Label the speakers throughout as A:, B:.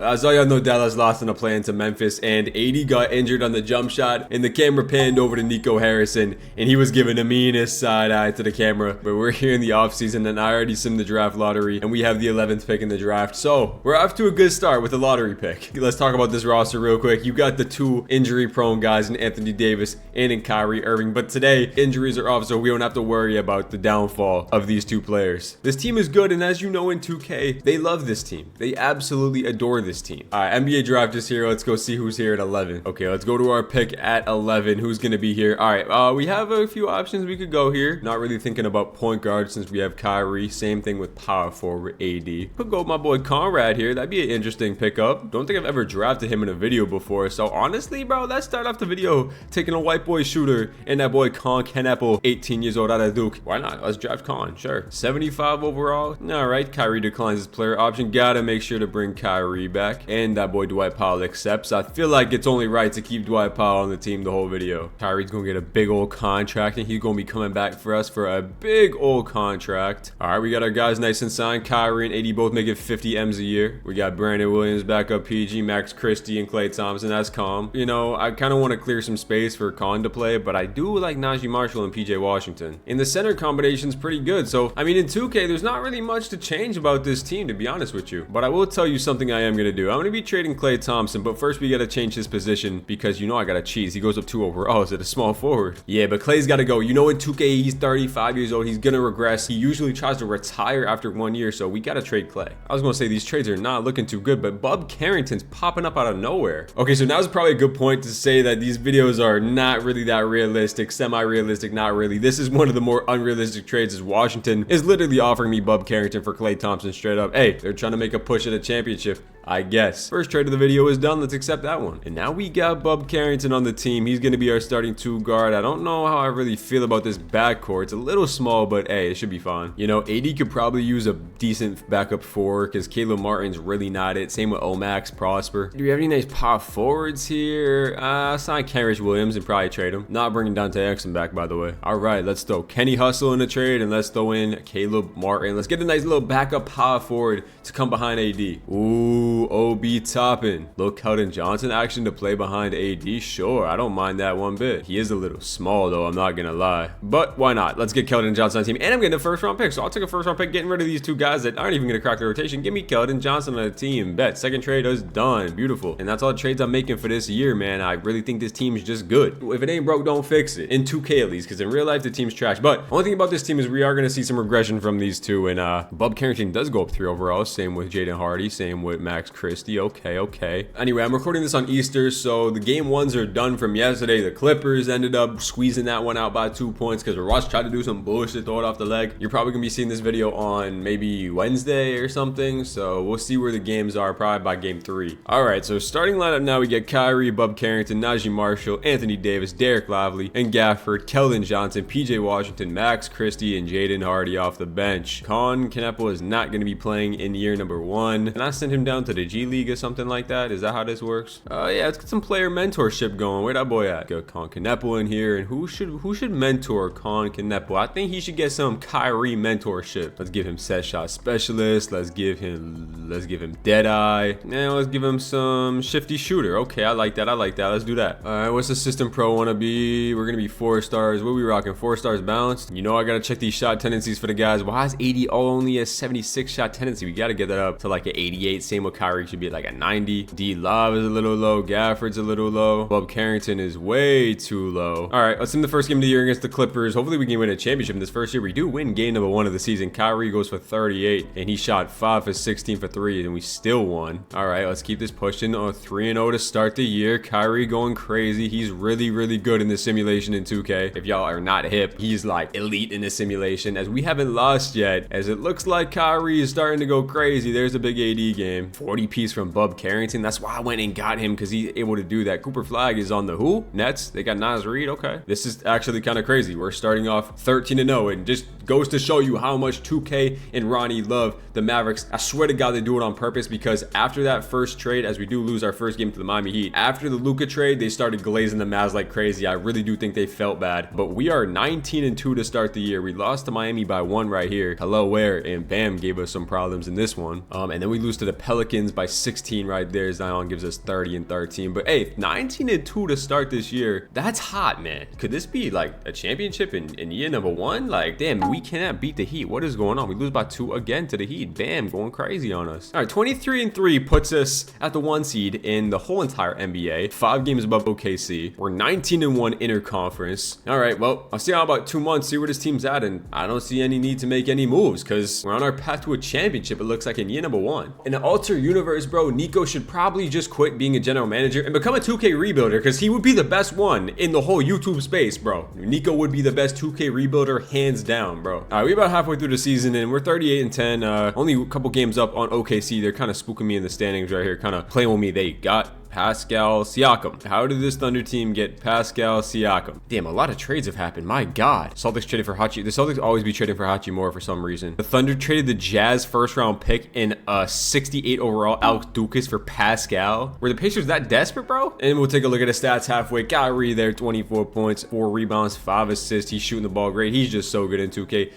A: As all y'all know, Dallas lost in a play into Memphis, and AD got injured on the jump shot, and the camera panned over to NICO Harrison, and he was giving the meanest side eye to the camera. But we're here in the offseason, and I already simmed the draft lottery, and we have the 11th pick in the draft. So we're off to a good start with the lottery pick. Let's talk about this roster real quick. You got the two injury-prone guys in Anthony Davis and in Kyrie Irving, but today injuries are off, so we don't have to worry about the downfall of these two players. This team is good, and as you know in 2K, they love this team. They absolutely adore this team. All right, NBA draft is here. Let's go see who's here at 11. Okay, let's go to our pick at 11. Who's gonna be here? All right, we have a few options we could go here. Not really thinking about point guard since we have Kyrie. Same thing with power forward AD. Could go with my boy Conrad here. That'd be an interesting pickup. Don't think I've ever drafted him in a video before. So honestly, bro, let's start off the video taking a white boy shooter and that boy Con Kneppel, 18 years old out of Duke. Why not? Let's draft Con. Sure. 75 overall. All right, Kyrie declines his player option. Gotta make sure to bring Kyrie back. And that boy Dwight Powell accepts. I feel like it's only right to keep Dwight Powell on the team the whole video. Kyrie's gonna get a big old contract, and he's gonna be coming back for us for a big old contract. All right, we got our guys nice and signed. Kyrie and AD both making 50 M's a year. We got Brandon Williams back up PG, Max Christie, and Klay Thompson. That's calm. You know, I kind of want to clear some space for Con to play, but I do like Najee Marshall and PJ Washington. And the center combination's pretty good. So, I mean, in 2K, there's not really much to change about this team, to be honest with you. But I will tell you something I am gonna do. I'm gonna be trading Klay Thompson, but first we gotta change his position because you know I gotta cheese. He goes up 2 overall. Is it a small forward? Yeah, but Klay's gotta go. You know, in 2K, he's 35 years old. He's gonna regress. He usually tries to retire after 1 year, so we gotta trade Klay. I was gonna say these trades are not looking too good, but Bub Carrington's popping up out of nowhere. Okay, so now's probably a good point to say that these videos are not really that realistic, semi-realistic, not really. This is one of the more unrealistic trades, as Washington is literally offering me Bub Carrington for Klay Thompson straight up. Hey, they're trying to make a push at a championship, I guess. First trade of the video is done. Let's accept that one. And now we got Bub Carrington on the team. He's going to be our starting 2 guard. I don't know how I really feel about this backcourt. It's a little small, but hey, it should be fine. You know, AD could probably use a decent backup 4 because Caleb Martin's really not it. Same with Omax, Prosper. Do we have any nice power forwards here? Sign Kenrich Williams and probably trade him. Not bringing Dante Exum back, by the way. All right, let's throw Kenny Hustle in the trade and let's throw in Caleb Martin. Let's get a nice little backup power forward to come behind AD. Ooh, OB Toppin. Little Keldon Johnson action to play behind AD. Sure, I don't mind that one bit. He is a little small though, I'm not gonna lie. But why not? Let's get Keldon Johnson on the team. And I'm getting a first round pick. So I'll take a first round pick, getting rid of these 2 guys that aren't even gonna crack the rotation. Give me Keldon Johnson on the team. Bet. Second trade is done. Beautiful. And that's all the trades I'm making for this year, man. I really think this team is just good. If it ain't broke, don't fix it. In 2K at least, because in real life the team's trash. But only thing about this team is we are gonna see some regression from these 2. And Bub Carrington does go up 3 overall. Same with Jaden Hardy. Same with Max Christie. Okay. Anyway, I'm recording this on Easter, so the game 1s are done from yesterday. The Clippers ended up squeezing that one out by 2 points because Russ tried to do some bullshit, throw it off the leg. You're probably gonna be seeing this video on maybe Wednesday or something, so we'll see where the games are probably by game 3. All right, so starting lineup now, we get Kyrie, Bub Carrington, Najee Marshall, Anthony Davis, Derek Lively, and Gafford, Keldon Johnson, PJ Washington, Max Christie, and Jaden Hardy off the bench. Con Kneppel is not gonna be playing in year number 1. Can I send him down to the G League or something like that? Is that how this works? Yeah, let's get some player mentorship going. Where that boy at? Got Con Kneppel in here, and who should mentor Con Kneppel? I think he should get some Kyrie mentorship. Let's give him set shot specialist. Let's give him dead eye. Now let's give him some shifty shooter. Okay, I like that. Let's do that. All right, what's the system pro wanna be? We're gonna be 4 stars. What are we rocking? 4 stars balanced. You know I gotta check these shot tendencies for the guys. Why is 80 only a 76 shot tendency? We gotta get that up to like an 88. Same with Kyrie, should be at like a 90. D Love is a little low. Gafford's a little low. Bub Carrington is way too low. All right, let's in the first game of the year against the Clippers. Hopefully we can win a championship in this first year. We do win game number 1 of the season. Kyrie goes for 38 and he shot 5 for 16 for 3 and we still won. All right, let's keep this pushing. 3-0 to start the year. Kyrie going crazy. He's really good in the simulation in 2K. If y'all are not hip, he's like elite in the simulation, as we haven't lost yet, as it looks like Kyrie is starting to go crazy. There's a big AD game. 40 piece from Bub Carrington. That's why I went and got him, because he's able to do that. Cooper Flag is on the who? Nets. They got Nas Reed. Okay. This is actually kind of crazy. We're starting off 13-0 and just Goes to show you how much 2K and Ronnie love the Mavericks. I swear to God they do it on purpose, because after that first trade, as we do lose our first game to the Miami Heat, after the Luka trade, they started glazing the Mavs like crazy. I really do think they felt bad, but we are 19-2 to start the year. We lost to Miami by 1 right here. Hello, where? And Bam gave us some problems in this one. And then we lose to the Pelicans by 16 right there. Zion gives us 30-13. But hey, 19-2 to start this year. That's hot, man. Could this be like a championship in year number 1? Like, damn, we cannot beat the Heat. What is going on? We lose by 2 again to the Heat. Bam, going crazy on us. All right, 23-3 puts us at the 1 seed in the whole entire NBA. 5 games above OKC. We're 19-1 interconference. All right, well, I'll see how about 2 months, see where this team's at, and I don't see any need to make any moves because we're on our path to a championship, it looks like, in year number 1. In the alter universe, bro, NICO should probably just quit being a general manager and become a 2K rebuilder, because he would be the best one in the whole YouTube space, bro. NICO would be the best 2K rebuilder hands down, bro. All right, we're about halfway through the season and we're 38-10. Only a couple games up on OKC. They're kind of spooking me in the standings right here, kind of playing with me. They got Pascal Siakam. How did this Thunder team get Pascal Siakam? Damn, a lot of trades have happened. My God. Celtics traded for Hachi. The Celtics always be trading for Hachimura for some reason. The Thunder traded the Jazz first round pick in a 68 overall Alex Dukas for Pascal. Were the Pacers that desperate, bro? And we'll take a look at his stats halfway. Kyrie there, 24 points, 4 rebounds, 5 assists. He's shooting the ball great. He's just so good in 2K.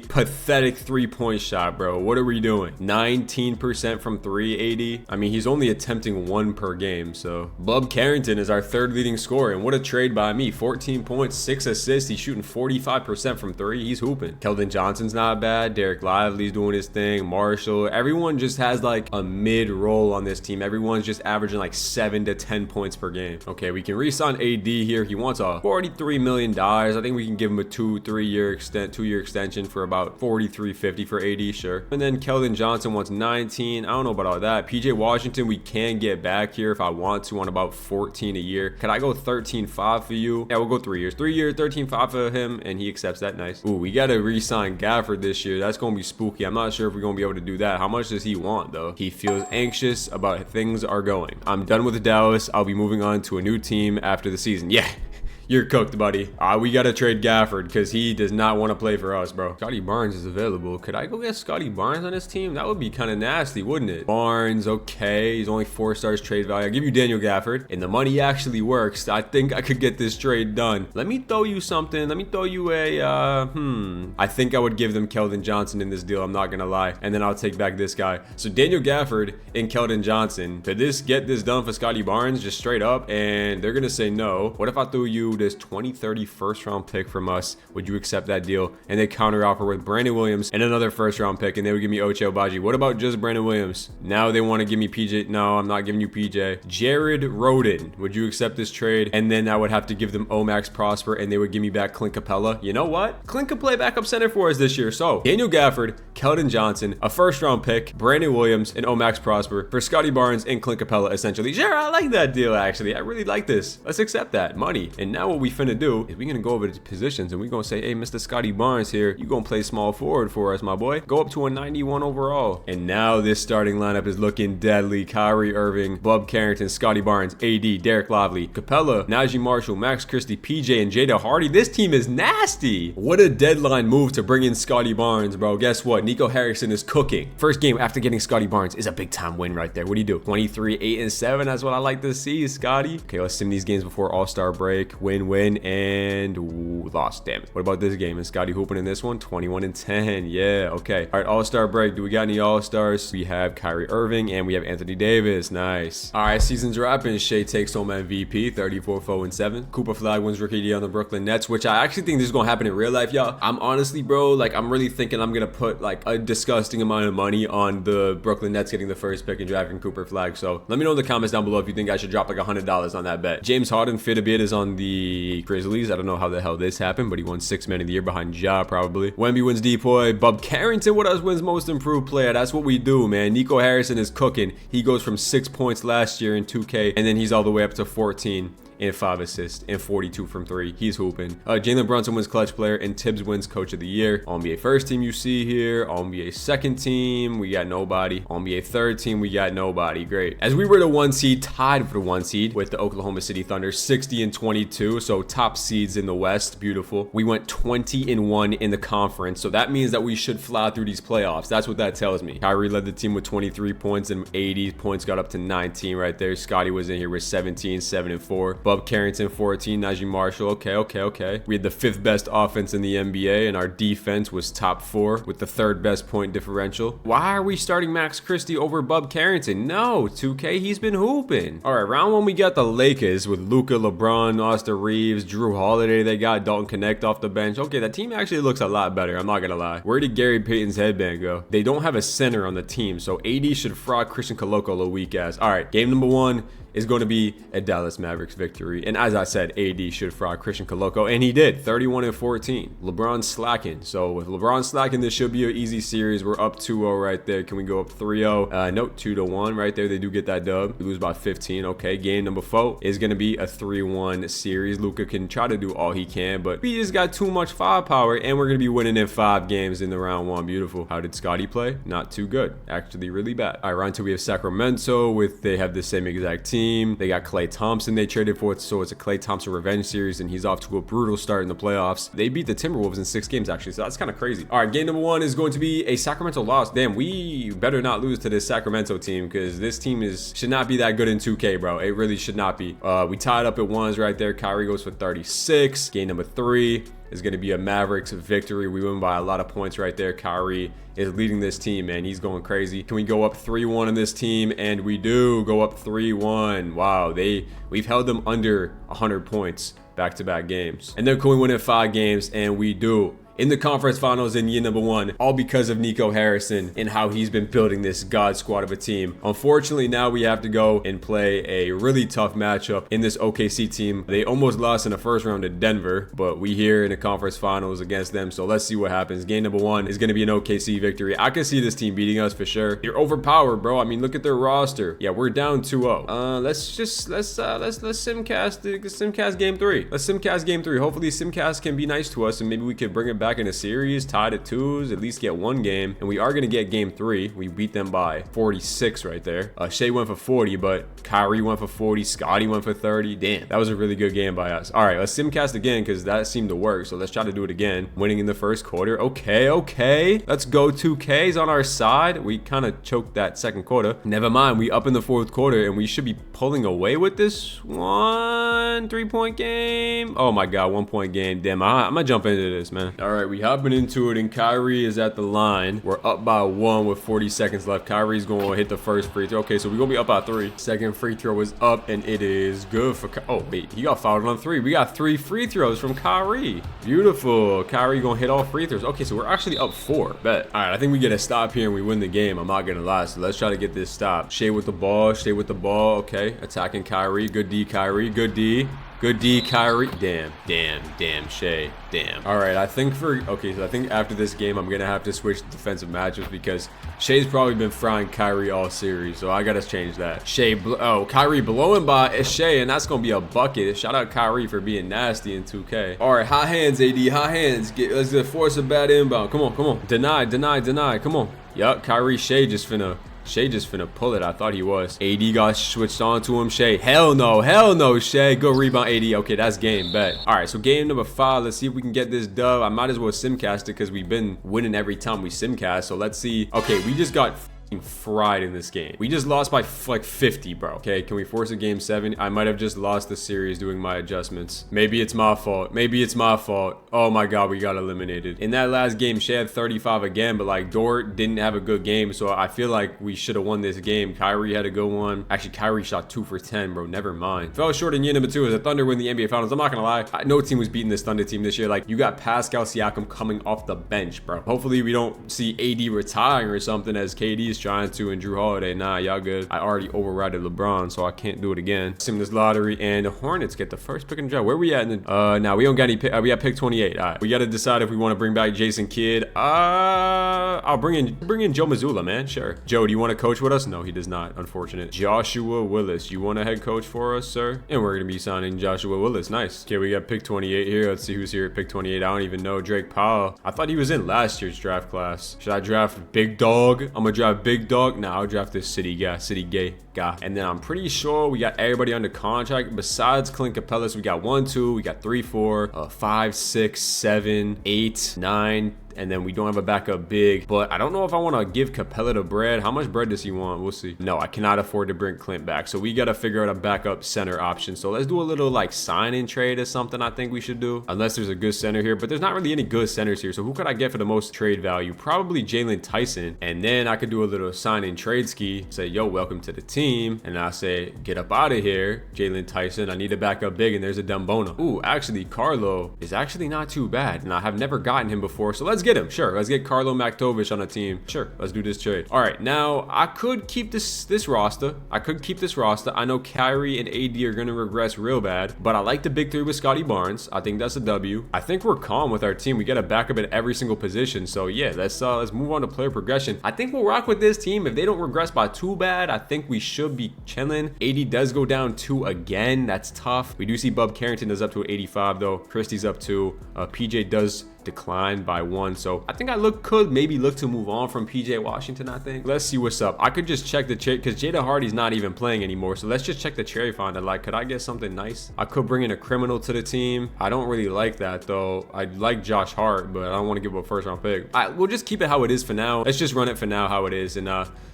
A: AD, pathetic 3-point shot, bro. What are we doing? 19% from 3, AD. I mean, he's only attempting 1 per game. So Bub Carrington is our 3rd leading scorer, and what a trade by me. 14 points, 6 assists. He's shooting 45% from 3. He's hooping. Keldon Johnson's not bad. Derek Lively's doing his thing. Marshall. Everyone just has like a mid role on this team. Everyone's just averaging like 7 to 10 points per game. Okay, we can re-sign AD here. He wants a $43 million. I think we can give him a 2-year extension for about $43.50 for AD, sure. And then Keldon Johnson wants 19. I don't know about all that. PJ Washington we can get back here if I want to, on about 14 a year. Could I go 13.5 for you? Yeah, we'll go 3 years. 3 years, 13.5 for him, and he accepts that. Nice. Ooh, we gotta re-sign Gafford this year. That's gonna be spooky. I'm not sure if we're gonna be able to do that. How much does he want though? He feels anxious about how things are going. I'm done with the Dallas. I'll be moving on to a new team after the season. Yeah. You're cooked, buddy. We gotta trade Gafford because he does not want to play for us, bro. Scotty Barnes is available. Could I go get Scotty Barnes on this team? That would be kind of nasty, wouldn't it? Barnes, okay. He's only 4 stars trade value. I'll give you Daniel Gafford. And the money actually works. I think I could get this trade done. Let me throw you something. Let me throw you a, I think I would give them Keldon Johnson in this deal. I'm not gonna lie. And then I'll take back this guy. So Daniel Gafford and Keldon Johnson. Could this get this done for Scotty Barnes just straight up? And they're gonna say no. What if I threw you this 2030 first round pick from us? Would you accept that deal? And they counter offer with Brandon Williams and another first round pick, and they would give me Ochai Agbaji. What about just Brandon Williams? Now they want to give me PJ. No, I'm not giving you PJ. Jared Rhoden. Would you accept this trade? And then I would have to give them Omax Prosper, and they would give me back Clint Capella. You know what? Clint could play backup center for us this year. So Daniel Gafford, Keldon Johnson, a first round pick, Brandon Williams, and Omax Prosper for Scotty Barnes and Clint Capella, essentially. Sure, I like that deal, actually. I really like this. Let's accept that money. And now what we finna do is we're gonna go over to positions and we're gonna say, hey, Mr. Scotty Barnes here, you gonna play small forward for us, my boy. Go up to a 91 overall. And now this starting lineup is looking deadly. Kyrie Irving, Bub Carrington, Scotty Barnes, AD, Derek Lively, Capella, Najee Marshall, Max Christie, PJ, and Jada Hardy. This team is nasty. What a deadline move to bring in Scotty Barnes, bro. Guess what? Nico Harrison is cooking. First game after getting Scotty Barnes is a big time win right there. What do you do? 23, 8, and 7. That's what I like to see, Scotty. Okay, let's sim these games before All-Star break. Win, and lost. Damn it. What about this game? Is Scotty hooping in this one? 21-10. Yeah, okay. All right, All-Star break. Do we got any All-Stars? We have Kyrie Irving and we have Anthony Davis. Nice. All right, season's wrapping. Shea takes home MVP, 34-4-7. Cooper Flag wins Rookie of the Year on the Brooklyn Nets, which I actually think this is gonna happen in real life, y'all. I'm honestly, bro, like, I'm really thinking I'm gonna put like a disgusting amount of money on the Brooklyn Nets getting the first pick and drafting Cooper Flag. So let me know in the comments down below if you think I should drop like $100 on that bet. James Harden fit a bit is on the Grizzlies. I don't know how the hell this happened, but he won 6th Man of the Year behind Ja, probably. Wemby wins Depoy. Bub Carrington with us wins Most Improved Player. That's what we do, man. Nico Harrison is cooking. He goes from 6 points last year in 2K, and then he's all the way up to 14 and 5 assists and 42 from 3. He's hooping. Jalen Brunson wins clutch player and Tibbs wins coach of the year. All NBA first team you see here. All NBA second team, we got nobody. All NBA third team, we got nobody. Great. As we were the 1 seed, tied for the 1 seed with the Oklahoma City Thunder, 60-22. So top seeds in the West. Beautiful. We went 20-1 in the conference. So that means that we should fly through these playoffs. That's what that tells me. Kyrie led the team with 23 points and 80 points, got up to 19 right there. Scotty was in here with 17, 7-4. Bub Carrington 14, Najee Marshall. Okay. We had the 5th best offense in the NBA, and our defense was top 4 with the 3rd best point differential. Why are we starting Max Christie over Bub Carrington? No, 2K, he's been hooping. All right, round 1 we got the Lakers with Luka, LeBron, Austin Reeves, Drew Holiday. They got Dalton Connect off the bench. Okay, that team actually looks a lot better. I'm not gonna lie. Where did Gary Payton's headband go? They don't have a center on the team, so AD should fraud Christian Koloko a weak ass. All right, game number 1 is going to be a Dallas Mavericks victory. And as I said, AD should fraud Christian Koloko, and he did. 31-14. LeBron's slacking. So with LeBron slacking, this should be an easy series. We're up 2-0 right there. Can we go up 3-0? Nope, 2-1 right there. They do get that dub. We lose by 15. Okay, game number 4 is going to be a 3-1 series. Luka can try to do all he can, but we just got too much firepower, and we're going to be winning in 5 games in the round 1. Beautiful. How did Scotty play? Not too good. Actually, really bad. All right, round 2, we have Sacramento with, they have the same exact team. They got Klay Thompson they traded for, so it's a Klay Thompson revenge series, and he's off to a brutal start in the playoffs. They beat the Timberwolves in 6 games actually, so that's kind of crazy. All right, game number 1 is going to be a Sacramento loss. Damn, we better not lose to this Sacramento team, because this team should not be that good in 2K, bro. It really should not be. We tied up at 1s right there. Kyrie goes for 36. Game number 3 is going to be a Mavericks victory. We win by a lot of points right there. Kyrie is leading this team, man. He's going crazy. Can we go up 3-1 in this team? And we do go up 3-1. Wow, we've held them under 100 points back-to-back games. And then can we win in 5 games? And we do. In the conference finals in year number 1, all because of Nico Harrison and how he's been building this god squad of a team. Unfortunately, now we have to go and play a really tough matchup in this OKC team. They almost lost in the first round to Denver, but we here in the conference finals against them, so let's see what happens. Game number 1 is going to be an OKC victory. I can see this team beating us for sure. They're overpowered, bro. I mean, look at their roster. Yeah, we're down 2-0. Let's simcast game 3. Let's simcast game 3. Hopefully simcast can be nice to us, and maybe we could bring it back in a series, tied at 2s, at least get 1 game, and we are going to get game 3. We beat them by 46 right there. Shea went for 40, but Kyrie went for 40, Scotty went for 30. Damn, that was a really good game by us. All right, let's simcast again, because that seemed to work, so let's try to do it again. Winning in the first quarter. Okay, let's go. 2K's on our side. We kind of choked that second quarter. Never mind, we up in the 4th quarter, and we should be pulling away with this 1 3-point game. Oh my god, 1-point game. Damn, I'm gonna jump into this, man. All right, we hopping into it, and Kyrie is at the line. We're up by 1 with 40 seconds left. Kyrie's going to hit the first free throw. Okay, so we're going to be up by 3. Second free throw is up, and it is good for oh, wait, he got fouled on 3. We got 3 free throws from Kyrie. Beautiful. Kyrie going to hit all free throws. Okay, so we're actually up 4. Bet. All right, I think we get a stop here, and we win the game. I'm not going to lie, so let's try to get this stop. Shea with the ball. Okay, attacking Kyrie. Good D, Kyrie. Good D, Kyrie. Damn, Shea. Damn. All right, I think after this game, I'm gonna have to switch to defensive matchups, because Shea's probably been frying Kyrie all series, so I gotta change that. Kyrie blowing by Shea, and that's gonna be a bucket. Shout out Kyrie for being nasty in 2K. All right, high hands, AD, high hands. Let's force a bad inbound. Come on. Deny. Come on. Yup, Kyrie, Shea just finna pull it. I thought he was. AD got switched on to him. Shea. Hell no, Shea. Good rebound, AD. Okay, that's game. Bet. All right, so game number 5. Let's see if we can get this dub. I might as well simcast it, because we've been winning every time we simcast. So let's see. Okay, we just got fried in this game. We just lost by like 50, bro. Okay, can we force a game 7? I might have just lost the series doing my adjustments. Maybe it's my fault. Oh my god, we got eliminated. In that last game, Shea had 35 again, but like Dort didn't have a good game, so I feel like we should have won this game. Kyrie had a good one. Actually, Kyrie shot 2 for 10, bro. Never mind. Fell short in year number 2 as the Thunder win the NBA Finals. I'm not gonna lie, no team was beating this Thunder team this year. Like, you got Pascal Siakam coming off the bench, bro. Hopefully we don't see AD retiring or something, as KD is trying to, and Drew Holiday. Nah, y'all good. I already overrided LeBron, so I can't do it again. Sim this lottery, and the Hornets get the first pick in the draft. Where we at in the, now we don't got any pick. We got pick 28. All right, we got to decide if we want to bring back Jason Kidd. I'll bring in Joe Mazzulla, man. Sure. Joe, do you want to coach with us? No, he does not. Unfortunate. Joshua Willis, you want a head coach for us, sir? And we're gonna be signing Joshua Willis. Nice. Okay, we got pick 28 here. Let's see who's here at pick 28. I don't even know. Drake Powell. I thought he was in last year's draft class. Should I draft Big Dog? I'm gonna draft Big Dog. Nah, I'll draft this city guy, city gay guy. And then I'm pretty sure we got everybody under contract besides Clint Capellas. We got 1, 2, we got 3, 4, 5, 6, 7, 8, 9. And then we don't have a backup big, but I don't know if I want to give Capella the bread. How much bread does he want? We'll see. No, I cannot afford to bring Clint back, so we got to figure out a backup center option. So let's do a little like sign and trade or something. I think we should do, unless there's a good center here, but there's not really any good centers here. So who could I get for the most trade value? Probably Jalen Tyson. And then I could do a little sign and trade ski, say, yo, welcome to the team, and I'll say, get up out of here, Jalen Tyson. I need a backup big, and there's a Dembona. Ooh, actually Carlo is actually not too bad, and I have never gotten him before, so let's get him. Sure, let's get Carlo Maktovich on a team. Sure, let's do this trade. All right, now I could keep this roster. I know Kyrie and AD are gonna regress real bad, but I like the big three with Scotty Barnes. I think that's a W. I think we're calm with our team. We got a backup at every single position. So yeah, let's move on to player progression. I think we'll rock with this team. If they don't regress by too bad, I think we should be chilling. AD does go down 2 again. That's tough. We do see Bub Carrington is up to 85 though. Christie's up 2. PJ does decline by 1, so I think could maybe look to move on from PJ Washington. I think let's see what's up. I could just check the trade because Jada Hardy's not even playing anymore, so let's just check the cherry finder. Like, could I get something nice? I could bring in a criminal to the team. I don't really like that though. I like Josh Hart, but I don't want to give up a first round pick. We'll just keep it how it is for now. Let's just run it for now how it is, and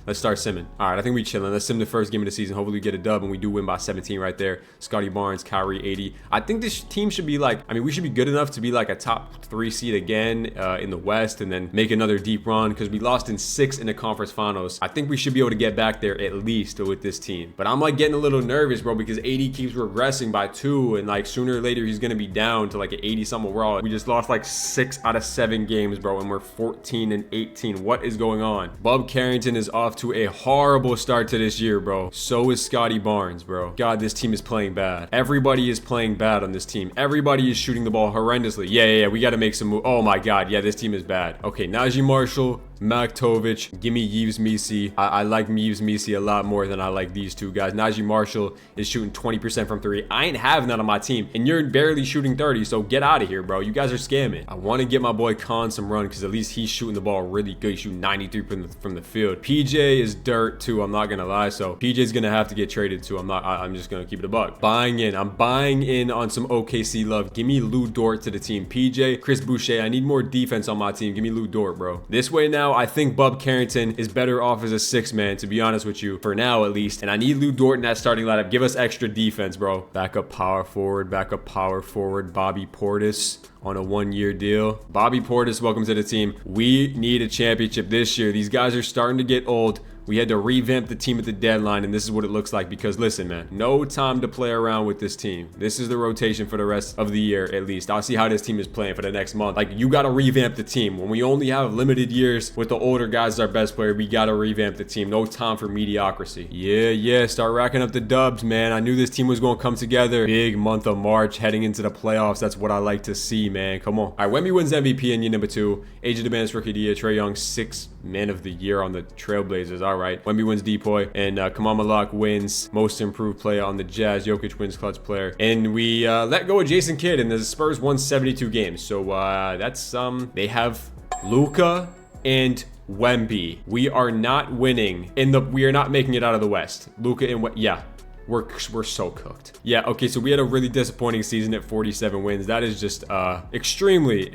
A: let's start simming. All right, I think we chilling. Let's sim the first game of the season. Hopefully we get a dub, and we do win by 17 right there. Scotty Barnes, Kyrie, 80. I think this team should be like, I mean, we should be good enough to be like a top 3 seed again in the West, and then make another deep run because we lost in 6 in the conference finals. I think we should be able to get back there at least with this team. But I'm like getting a little nervous, bro, because AD keeps regressing by 2, and like sooner or later he's gonna be down to like an 80 something overall. We just lost like 6 out of 7 games, bro, and we're 14 and 18. What is going on? Bub Carrington is off to a horrible start to this year, bro. So is Scotty Barnes, bro. God, this team is playing bad. Everybody is playing bad on this team. Everybody is shooting the ball horrendously. Yeah, we got to make some move. Oh my God, yeah, this team is bad. Okay, Najee Marshall, Maktovich, give me Yves Missi. I like Yves Missi a lot more than I like these two guys. Najee Marshall is shooting 20% from 3. I ain't have none on my team, and you're barely shooting 30, so get out of here, bro. You guys are scamming. I want to get my boy Khan some run because at least he's shooting the ball really good. He's shooting 93 from the field. PJ is dirt too, I'm not gonna lie, so PJ's gonna have to get traded too. I'm just gonna keep it a buck. I'm buying in on some OKC love. Give me Lou Dort to the team. PJ, Chris Boucher, I need more defense on my team. Give me Lou Dort, bro. This way now, I think Bub Carrington is better off as a 6-man, to be honest with you, for now at least. And I need Lou Dort in that starting lineup. Give us extra defense, bro. Backup power forward, Bobby Portis on a 1-year deal. Bobby Portis, welcome to the team. We need a championship this year. These guys are starting to get old. We had to revamp the team at the deadline, and this is what it looks like because, listen, man, no time to play around with this team. This is the rotation for the rest of the year, at least. I'll see how this team is playing for the next month. Like, you got to revamp the team. When we only have limited years with the older guys as our best player, we got to revamp the team. No time for mediocrity. Yeah, start racking up the dubs, man. I knew this team was going to come together. Big month of March heading into the playoffs. That's what I like to see, man. Come on. All right, Wemby wins MVP in year number 2. Age of the Advanced Rookie of the Year. Trae Young, 6th Man of the Year on the Trailblazers. All right. Wemby wins Depoy, and Kamal Malak wins Most Improved Player on the Jazz. Jokic wins Clutch Player, and we let go of Jason Kidd, and the Spurs won 72 games. So that's they have Luka and Wemby. We are not winning we are not making it out of the West. Luka and yeah. We're so cooked. Yeah, okay, so we had a really disappointing season at 47 wins. That is just extremely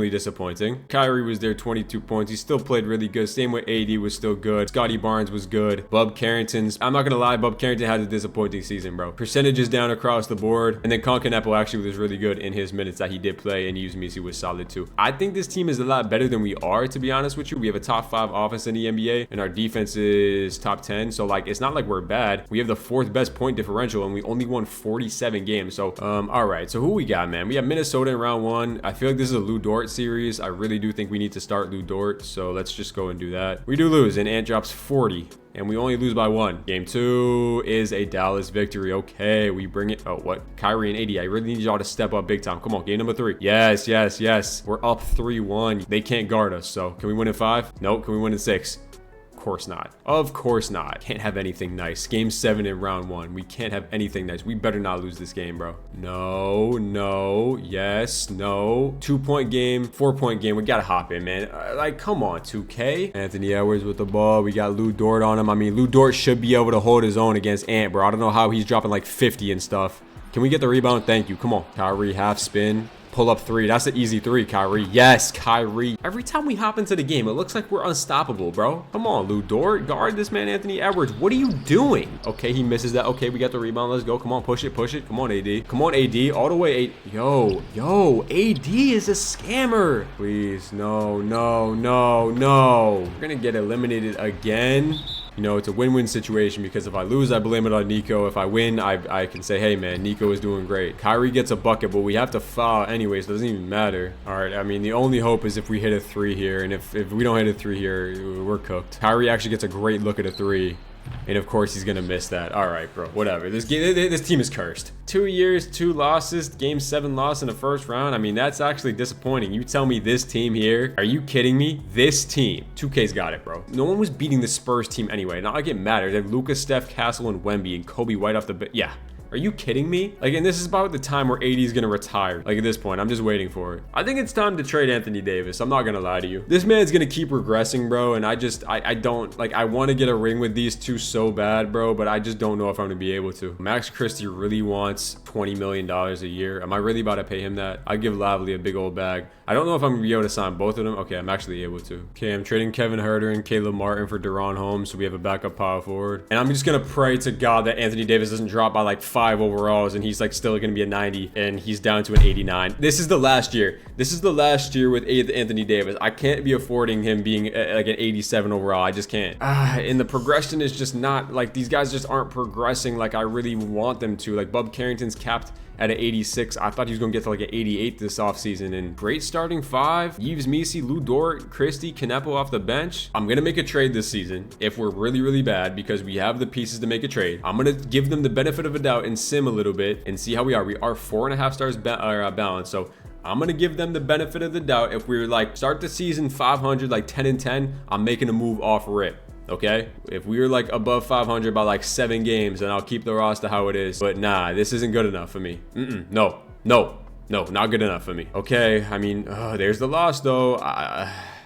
A: disappointing. Kyrie was there, 22 points. He still played really good. Same with AD was still good. Scotty Barnes was good. Bub Carrington's, I'm not gonna lie, Bub Carrington had a disappointing season, bro. Percentages down across the board. And then Concanepo actually was really good in his minutes that he did play, and Yves Missi was solid too. I think this team is a lot better than we are, to be honest with you. We have a top 5 offense in the NBA, and our defense is top 10. So like, it's not like we're bad. We have the 4th best point differential, and we only won 47 games. So, all right. So who we got, man? We have Minnesota in round 1. I feel like this is a Lou Dort series. I really do think we need to start Lou Dort. So let's just go and do that. We do lose, and Ant drops 40. And we only lose by 1. Game 2 is a Dallas victory. Okay, we bring it. Oh, what? Kyrie and AD. I really need y'all to step up big time. Come on, game number 3. Yes, yes, yes. We're up 3-1. They can't guard us. So can we win in 5? Nope. Can we win in 6? Of course not. Of course not. Can't have anything nice. Game 7 in round 1. We can't have anything nice. We better not lose this game, bro. No, no, yes, no. 2-point game, 4-point game. We gotta hop in, man. Like, come on, 2K. Anthony Edwards with the ball. We got Lou Dort on him. I mean, Lou Dort should be able to hold his own against Ant, bro. I don't know how he's dropping like 50 and stuff. Can we get the rebound? Thank you. Come on. Kyrie, half spin. Pull up 3. That's an easy 3, Kyrie. Yes, Kyrie. Every time we hop into the game, it looks like we're unstoppable, bro. Come on, Lou Dort. Guard this man, Anthony Edwards. What are you doing? Okay, he misses that. Okay, we got the rebound. Let's go. Come on, push it, push it. Come on, AD. Come on, AD. All the way, AD. Yo, AD is a scammer. Please, no, no, no, no. We're gonna get eliminated again. You know, it's a win-win situation because if I lose, I blame it on NICO. If I win, I can say, hey, man, NICO is doing great. Kyrie gets a bucket, but we have to foul anyways. So it doesn't even matter. All right, I mean, the only hope is if we hit a 3 here. And if we don't hit a 3 here, we're cooked. Kyrie actually gets a great look at a 3. And of course he's gonna miss that. All right, bro, whatever. This team is cursed. 2 years, 2 losses, game 7 loss in the first round. I mean, that's actually disappointing. You tell me this team here, are you kidding me? This team, 2K's got it, bro. No one was beating the Spurs team anyway. Not like it matters. They have Luka, Steph, Castle, and Wemby, and Kobe White off the bench. Yeah. Are you kidding me? Like, and this is about the time where AD is gonna retire. Like, at this point, I'm just waiting for it. I think it's time to trade Anthony Davis. I'm not gonna lie to you. This man's gonna keep regressing, bro. And I don't, like, I want to get a ring with these two so bad, bro. But I just don't know if I'm gonna be able to. Max Christie really wants $20 million a year. Am I really about to pay him that? I'd give Lavely a big old bag. I don't know if I'm gonna be able to sign both of them. Okay, I'm actually able to. Okay, I'm trading Kevin Huerter and Caleb Martin for Deron Holmes, so we have a backup power forward. And I'm just gonna pray to God that Anthony Davis doesn't drop by like 5 overalls and he's like still gonna be a 90 and he's down to an 89. This is the last year. This is the last year with Anthony Davis. I can't be affording him being like an 87 overall. I just can't. And the progression is just not like, these guys just aren't progressing like I really want them to. Like Bub Carrington's capped at an 86. I thought he was gonna get to like an 88 this offseason. And great starting 5. Yves Missi, Lou Dort, Christie, Kneppel off the bench. I'm gonna make a trade this season if we're really bad because we have the pieces to make a trade. I'm gonna give them the benefit of a doubt and sim a little bit and see how we are. We are 4.5 stars balanced. So I'm gonna give them the benefit of the doubt. If we're like start the season 500, like 10-10, I'm making a move off rip. Okay, if we were like above 500 by like 7 games, then I'll keep the roster how it is. But nah, this isn't good enough for me. No, not good enough for me. Okay, I mean, there's the loss though.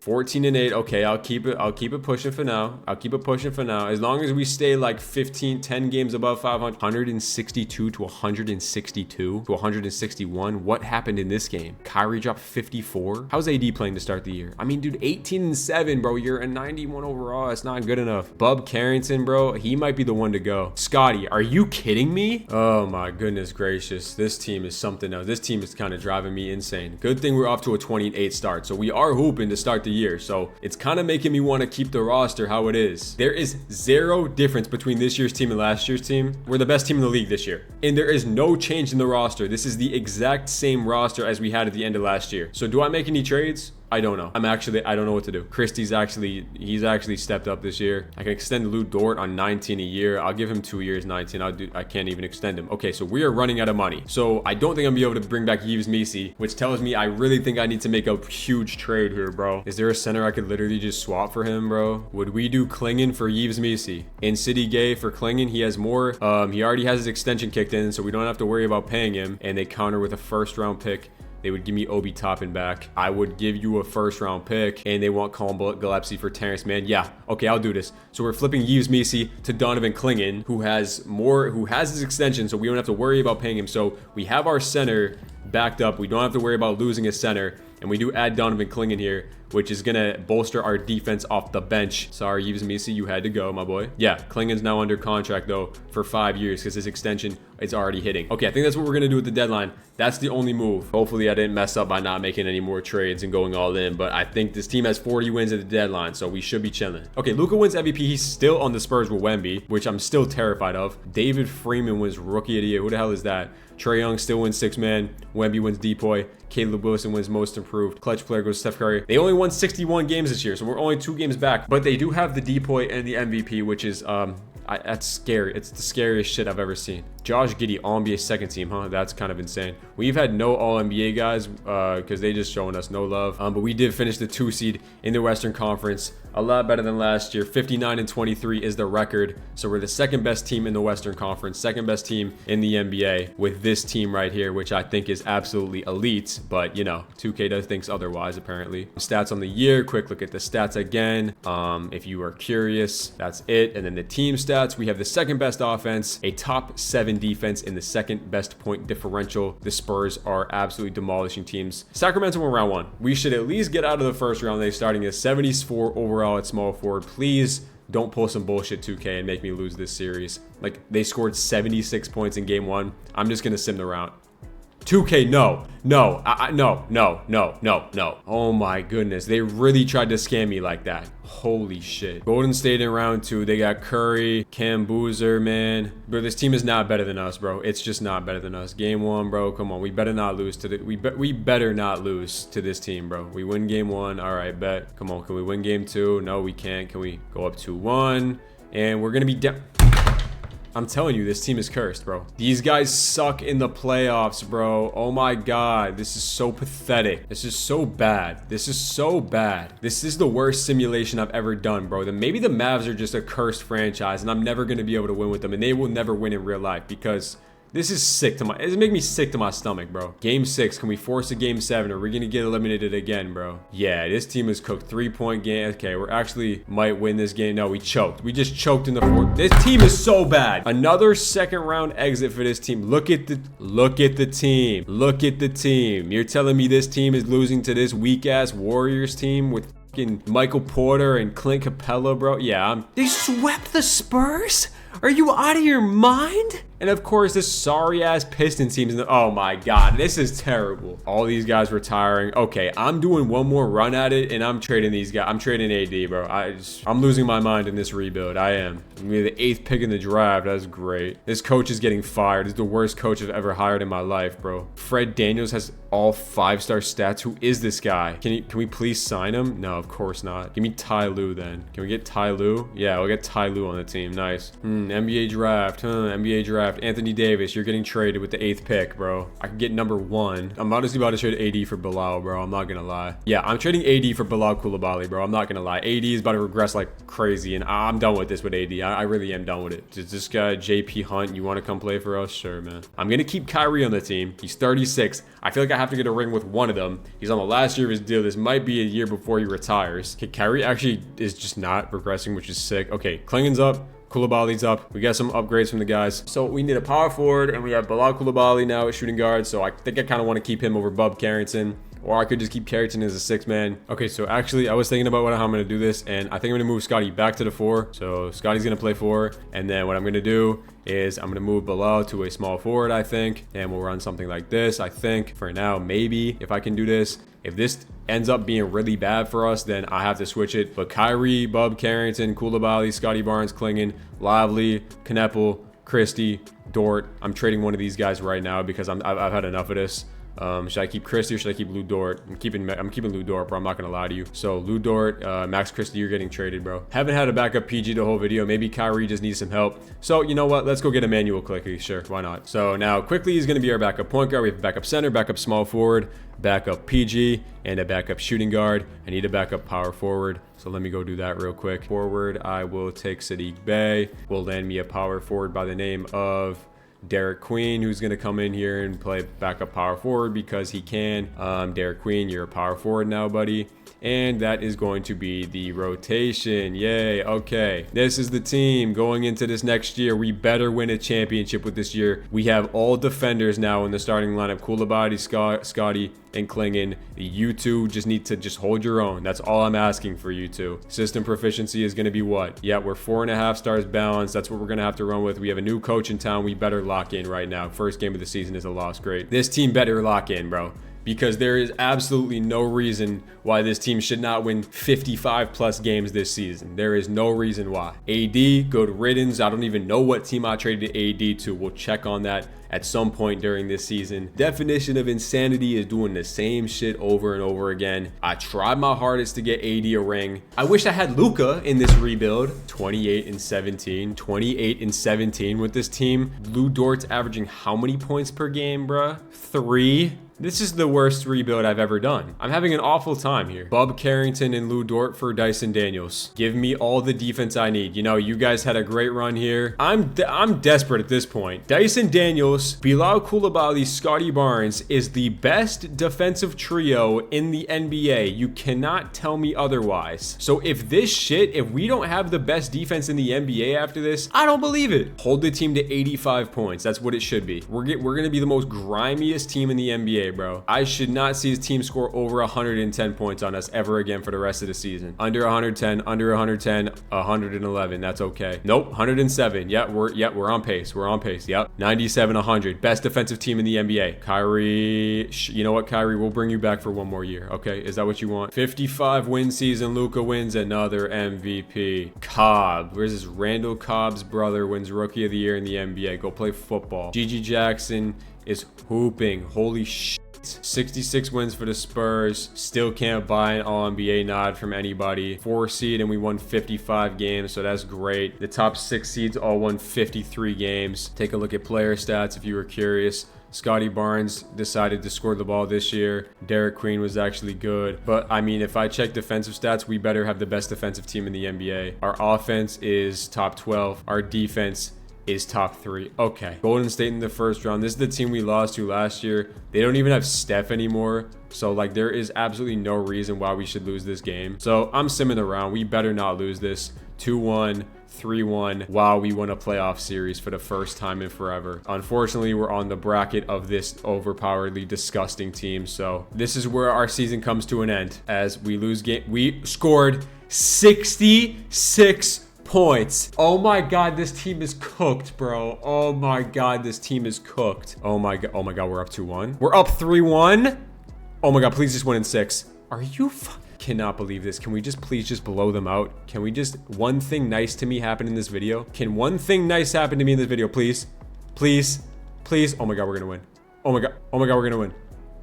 A: 14-8. Okay, I'll keep it pushing for now. As long as we stay like 10 games above 500. 162 to 162 to 161. What happened in this game? Kyrie dropped 54. How's AD playing to start the year? I mean, dude, 18-7, bro. You're a 91 overall. That's not good enough. Bub Carrington, bro, he might be the one to go. Scotty, are you kidding me? Oh my goodness gracious. This team is something else. This team is kind of driving me insane. Good thing we're off to a 28 start. So we are hooping to start the year, so it's kind of making me want to keep the roster how it is. There is zero difference between this year's team and last year's team. We're the best team in the league this year, and there is no change in the roster. This is the exact same roster as we had at the end of last year. So do I make any trades? I don't know. I don't know what to do. Christie's he's actually stepped up this year. I can extend Lou Dort on 19 a year. I'll give him 2 years, 19. I can't even extend him. Okay, so we are running out of money. So I don't think I'm gonna be able to bring back Yves Missi, which tells me I really think I need to make a huge trade here, bro. Is there a center I could literally just swap for him, bro? Would we do Klingon for Yves Missi? In City Gay for Klingon, he has more. He already has his extension kicked in, so we don't have to worry about paying him. And they counter with a 1st round pick. They would give me Obi Toppin back. I would give you a 1st round pick, and they want Colin Gillespie for Terrence Mann. Yeah, okay, I'll do this. So we're flipping Yves Missi to Donovan Klingon, who has his extension, so we don't have to worry about paying him. So we have our center backed up. We don't have to worry about losing a center, and we do add Donovan Klingon here. which is gonna bolster our defense off the bench. Sorry, Yves Misi, you had to go, my boy. Yeah, Klingen's now under contract though for 5 years because his extension is already hitting. Okay, I think that's what we're gonna do at the deadline. That's the only move. Hopefully I didn't mess up by not making any more trades and going all in, but I think this team has 40 wins at the deadline, so we should be chilling. Okay, Luka wins MVP. He's still on the Spurs with Wemby, which I'm still terrified of. David Freeman wins Rookie of the Year. Who the hell is that? Trae Young still wins 6-man. Wemby wins Depoy. Caleb Wilson wins Most Improved. Clutch player goes Steph Curry. They only won 61 games this year, so we're only 2 games back. But they do have the Depoy and the MVP, which is that's scary. It's the scariest shit I've ever seen. Josh Giddey, All-NBA second team, huh? That's kind of insane. We've had no All-NBA guys because they just showing us no love. But we did finish the 2 seed in the Western Conference. A lot better than last year. 59-23 is the record. So we're the second best team in the Western Conference, second best team in the NBA with this team right here, which I think is absolutely elite. But, you know, 2K does thinks otherwise, apparently. Stats on the year. Quick look at the stats again. If you are curious, that's it. And then the team stats. We have the second best offense, a top 7 defense, in the second best point differential. The Spurs are absolutely demolishing teams. Sacramento in round 1. We should at least get out of the first round. They're starting at 74 overall at small forward. Please don't pull some bullshit 2K and make me lose this series. Like, they scored 76 points in game 1. I'm just gonna sim the round. 2K, no. No. No. Oh my goodness. They really tried to scam me like that. Holy shit. Golden State in round 2. They got Curry, Cam Boozer, man. Bro, this team is not better than us, bro. It's just not better than us. Game 1, bro. Come on. We better not lose to the... We better not lose to this team, bro. We win game 1. All right, bet. Come on. Can we win game 2? No, we can't. Can we go up 2-1? And we're going to be down... I'm telling you, this team is cursed, bro. These guys suck in the playoffs, bro. Oh my God. This is so pathetic. This is so bad. This is so bad. This is the worst simulation I've ever done, bro. Then maybe the Mavs are just a cursed franchise and I'm never going to be able to win with them, and they will never win in real life because this is sick to my... It's making me sick to my stomach, bro. Game 6. Can we force a game 7? Or are we going to get eliminated again, bro? Yeah, this team is cooked. 3-point game. Okay, we're actually might win this game. No, we choked. We just choked in the 4th. This team is so bad. Another second round exit for this team. Look at the team. Look at the team. You're telling me this team is losing to this weak-ass Warriors team with Michael Porter and Clint Capella, bro? Yeah, They swept the Spurs? Are you out of your mind? And of course, this sorry-ass Pistons team's in the... Oh my God, this is terrible. All these guys retiring. Okay, I'm doing one more run at it, and I'm trading these guys. I'm trading AD, bro. I'm losing my mind in this rebuild. I am. We're the 8th pick in the draft. That's great. This coach is getting fired. This is the worst coach I've ever hired in my life, bro. Fred Daniels has all 5-star stats. Who is this guy? Can we please sign him? No, of course not. Give me Ty Lue then. Can we get Ty Lue? Yeah, we'll get Ty Lue on the team. Nice. NBA draft. NBA draft. Anthony Davis, you're getting traded with the 8th pick, bro. I could get number 1. I'm honestly about to trade AD for Bilal, bro. I'm not gonna lie. Yeah, I'm trading AD for Bilal Coulibaly, bro. I'm not gonna lie. AD is about to regress like crazy, and I'm done with this with AD. I really am done with it. Does this guy, JP Hunt, you want to come play for us? Sure, man. I'm gonna keep Kyrie on the team. He's 36. I feel like I have to get a ring with one of them. He's on the last year of his deal. This might be a year before he retires. Okay, Kyrie actually is just not regressing, which is sick. Okay, Klingen's up. Coulibaly's up. We got some upgrades from the guys. So we need a power forward, and we have Bilal Coulibaly now at shooting guard. So I think I kind of want to keep him over Bub Carrington. Or I could just keep Carrington as a 6-man. Okay, so actually, I was thinking about how I'm going to do this. And I think I'm going to move Scotty back to the 4. So Scotty's going to play 4. And then what I'm going to do is I'm going to move Bilal to a small forward, I think. And we'll run something like this, I think. For now, maybe, if I can do this. If this ends up being really bad for us, then I have to switch it. But Kyrie, Bub Carrington, Coulibaly, Scotty Barnes, Klingen, Lively, Kneppel, Christie, Dort. I'm trading one of these guys right now because I've had enough of this. Should I keep Christie or should I keep Lou Dort? I'm keeping Lou Dort, bro. I'm not gonna lie to you. So Lou Dort, Max Christie, you're getting traded, bro. Haven't had a backup PG the whole video. Maybe Kyrie just needs some help. So you know what? Let's go get Emmanuel quickly. Sure, why not? So now quickly he's gonna be our backup point guard. We have a backup center, backup small forward, backup PG, and a backup shooting guard. I need a backup power forward. So let me go do that real quick. Forward, I will take Sadiq Bey. Will land me a power forward by the name of Derek Queen, who's going to come in here and play backup power forward because he can. Derek Queen, you're a power forward now, buddy. And that is going to be the rotation. Yay. Okay. This is the team going into this next year. We better win a championship with this year. We have all defenders now in the starting lineup. Koulibaly, Scotty, and Klingon. You two just need to just hold your own. That's all I'm asking for you two. System proficiency is going to be what? Yeah, we're 4.5 stars balanced. That's what we're going to have to run with. We have a new coach in town. We better lock in right now. First game of the season is a loss. Great. This team better lock in, bro. Because there is absolutely no reason why this team should not win 55 plus games this season. There is no reason why. AD, good riddance. I don't even know what team I traded AD to. We'll check on that at some point during this season. Definition of insanity is doing the same shit over and over again. I tried my hardest to get AD a ring. I wish I had Luka in this rebuild. 28 and 17. 28 and 17 with this team. Lou Dort's averaging how many points per game, bruh? 3. This is the worst rebuild I've ever done. I'm having an awful time here. Bub Carrington and Lou Dort for Dyson Daniels. Give me all the defense I need. You know, you guys had a great run here. I'm desperate at this point. Dyson Daniels, Bilal Koulibaly, Scotty Barnes is the best defensive trio in the NBA. You cannot tell me otherwise. So if we don't have the best defense in the NBA after this, I don't believe it. Hold the team to 85 points. That's what it should be. We're going to be the most grimiest team in the NBA. Bro, I should not see his team score over 110 points on us ever again for the rest of the season. Under 110, under 110, 111. That's okay. Nope, 107. Yeah, we're on pace. We're on pace. Yep. 97, 100. Best defensive team in the NBA. Kyrie, you know what, Kyrie? We'll bring you back for one more year. Okay, is that what you want? 55 win season. Luka wins another MVP. Cobb, where's this? Randall Cobb's brother wins Rookie of the Year in the NBA. Go play football. Gigi Jackson is hooping. Holy shit. 66 wins for the Spurs. Still can't buy an All-NBA nod from anybody. 4 seed and we won 55 games, so that's great. The top 6 seeds all won 53 games. Take a look at player stats if you were curious. Scotty Barnes decided to score the ball this year. Derek Queen was actually good. But, I mean, if I check defensive stats, we better have the best defensive team in the NBA. Our offense is top 12. Our defense is top 3. Okay. Golden State in the first round. This is the team we lost to last year. They don't even have Steph anymore. So, like, there is absolutely no reason why we should lose this game. So, I'm simming around. We better not lose this. 2-1. 3-1 while we win a playoff series for the first time in forever. Unfortunately, we're on the bracket of this overpoweredly disgusting team. So this is where our season comes to an end as we lose game. We scored 66 points. Oh my god, this team is cooked, bro. Oh my god, this team is cooked. Oh my god, we're up 2-1. We're up 3-1. Oh my god, please just win in 6. Are you cannot believe this. Can we just please just blow them out? Can we just one thing nice to me happen in this video? Can one thing nice happen to me in this video, please? Please. Please. Oh my god, we're gonna win. Oh my god. Oh my god, we're gonna win.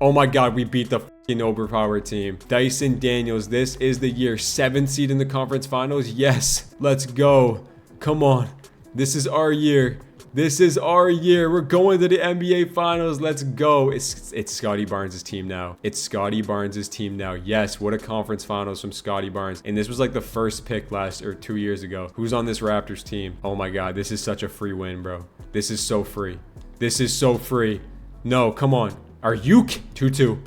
A: Oh my god, we beat the fucking overpowered team. Dyson Daniels, this is the year. 7th seed in the conference finals. Yes. Let's go. Come on. This is our year. This is our year. We're going to the NBA Finals. Let's go. It's Scotty Barnes' team now. It's Scotty Barnes' team now. Yes, what a conference finals from Scotty Barnes. And this was like the first pick 2 years ago. Who's on this Raptors team? Oh my god, this is such a free win, bro. This is so free. This is so free. No, come on. Are you 2-2?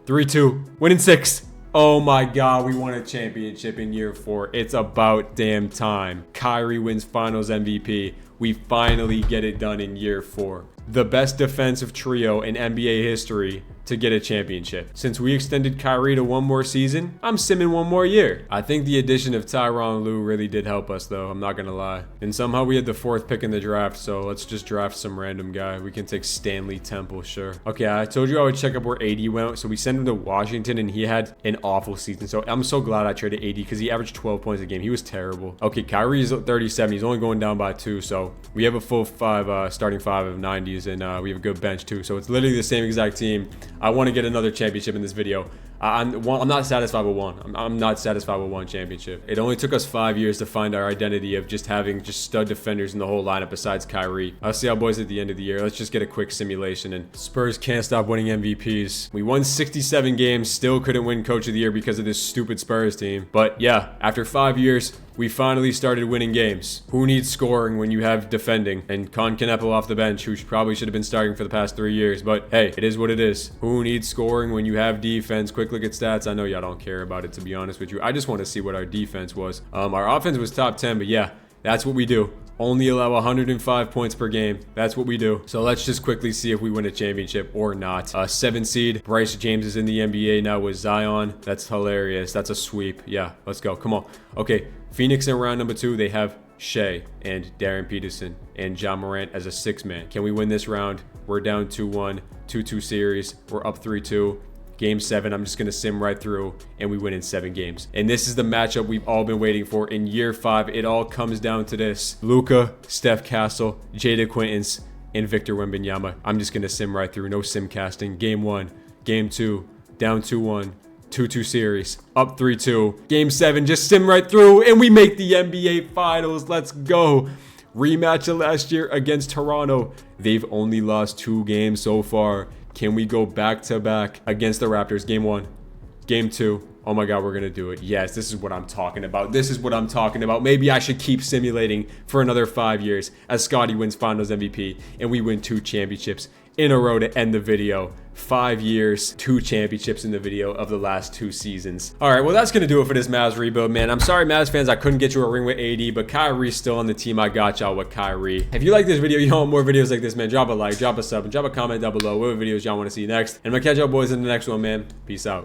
A: 3-2. Win in 6. Oh my god, we won a championship in year 4. It's about damn time. Kyrie wins finals MVP. We finally get it done in year 4. The best defensive trio in NBA history to get a championship. Since we extended Kyrie to one more season, I'm simming one more year. I think the addition of Tyronn Lue really did help us though, I'm not gonna lie. And somehow we had the 4th pick in the draft, so let's just draft some random guy. We can take Stanley Temple, sure. Okay, I told you I would check up where AD went, so we sent him to Washington and he had an awful season. So I'm so glad I traded AD because he averaged 12 points a game. He was terrible. Okay, Kyrie's 37. He's only going down by 2, so we have a full starting 5 of 90s and we have a good bench too. So it's literally the same exact team. I want to get another championship in this video. I'm not satisfied with one. I'm not satisfied with one championship. It only took us 5 years to find our identity of just having stud defenders in the whole lineup besides Kyrie. I'll see how boys at the end of the year. Let's just get a quick simulation. And Spurs can't stop winning MVPs. We won 67 games, still couldn't win Coach of the Year because of this stupid Spurs team. But yeah, after 5 years, We finally started winning games. Who needs scoring when you have defending? And Con Knepel off the bench, who probably should have been starting for the past 3 years. But hey, it is what it is. Who needs scoring when you have defense? Quick look at stats. I know y'all don't care about it, to be honest with you. I just want to see what our defense was. Our offense was top 10, but yeah, that's what we do. Only allow 105 points per game. That's what we do. So let's just quickly see if we win a championship or not. 7 seed. Bryce James is in the NBA now with Zion. That's hilarious. That's a sweep. Yeah, let's go. Come on. Okay, Phoenix in round number 2. They have Shea and Darren Peterson and John Morant as a 6-man. Can we win this round? We're down 2-1. 2-2 series. We're up 3-2. Game 7, I'm just going to sim right through, and we win in 7 games. And this is the matchup we've all been waiting for. In year 5, it all comes down to this. Luka, Steph Castle, Jada Quintance, and Victor Wembanyama. I'm just going to sim right through. No sim casting. Game 1, Game 2, down 2-1. 2-2 series, up 3-2. Game 7, just sim right through, and we make the NBA Finals. Let's go. Rematch of last year against Toronto. They've only lost 2 games so far. Can we go back-to-back against the Raptors? Game 1, Game 2. Oh my God, we're going to do it. Yes, this is what I'm talking about. This is what I'm talking about. Maybe I should keep simulating for another 5 years as Scotty wins Finals MVP and we win 2 championships in a row to end the video. 5 years, 2 championships in the video of the last 2 seasons. All right, well, that's going to do it for this Mavs rebuild, man. I'm sorry, Mavs fans, I couldn't get you a ring with AD, but Kyrie's still on the team. I got y'all with Kyrie. If you like this video, you want more videos like this, man, drop a like, drop a sub, and drop a comment down below what videos y'all want to see next. And I'm going to catch y'all boys in the next one, man. Peace out.